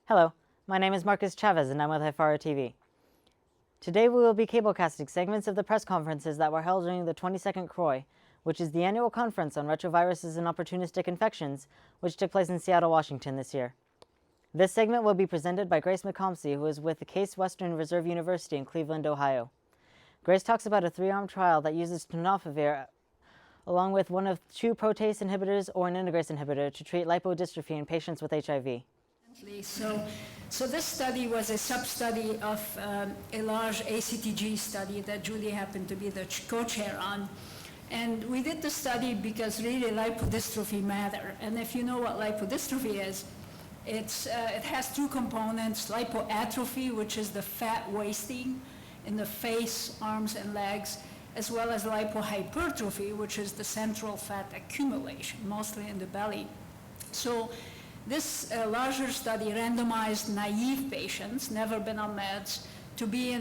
Hello, my name is Marcus Chavez and I'm with Hifara TV. Today we will be cablecasting segments of the press conferences that were held during the 22nd CROI, which is the annual conference on retroviruses and opportunistic infections, which took place in Seattle, Washington this year. This segment will be presented by Grace McComsey, who is with the Case Western Reserve University in Cleveland, Ohio. Grace talks about a 3-arm trial that uses tenofovir along with one of 2 protease inhibitors or an integrase inhibitor to treat lipodystrophy in patients with HIV. So this study was a sub-study of a large ACTG study that Julie happened to be the co-chair on. And we did the study because really lipodystrophy matter. And if you know what lipodystrophy is, it has 2 components: lipoatrophy, which is the fat wasting in the face, arms, and legs, as well as lipohypertrophy, which is the central fat accumulation, mostly in the belly. So this larger study randomized naive patients, never been on meds, to be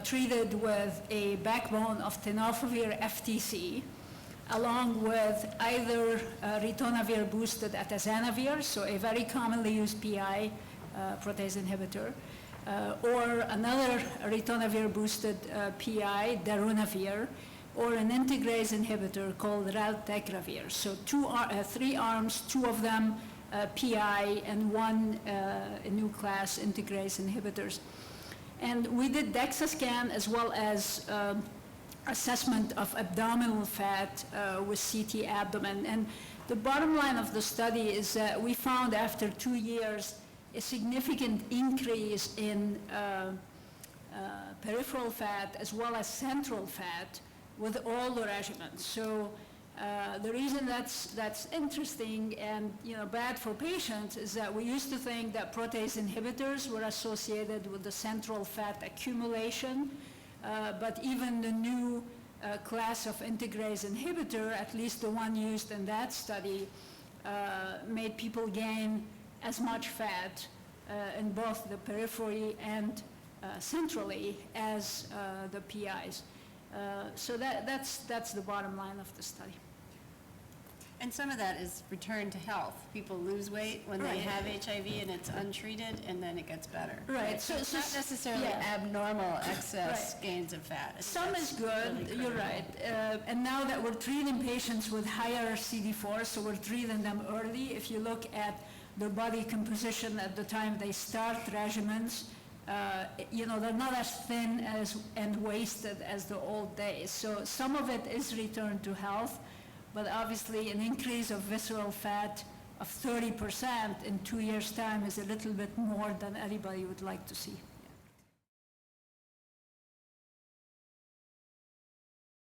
treated with a backbone of tenofovir FTC, along with either ritonavir boosted atazanavir, so a very commonly used PI protease inhibitor, or another ritonavir boosted PI, darunavir, or an integrase inhibitor called raltegravir. So 3 arms, 2 of them PI, and 1 a new class integrase inhibitors. And we did DEXA scan as well as assessment of abdominal fat with CT abdomen. And the bottom line of the study is that we found after 2 years a significant increase in peripheral fat as well as central fat with all the regimens. So the reason that's interesting and bad for patients is that we used to think that protease inhibitors were associated with the central fat accumulation, but even the new class of integrase inhibitor, at least the one used in that study, made people gain as much fat in both the periphery and centrally as the PIs. So that's the bottom line of the study. And some of that is return to health. People lose weight when they have HIV and it's untreated, and then it gets better. Right. So it's not necessarily abnormal excess gains of fat. Some is good, really. You're right. And now that we're treating patients with higher CD4, so we're treating them early. If you look at their body composition at the time they start regimens, they're not as thin and wasted as the old days. So some of it is return to health, but obviously an increase of visceral fat of 30% in 2 years' time is a little bit more than anybody would like to see.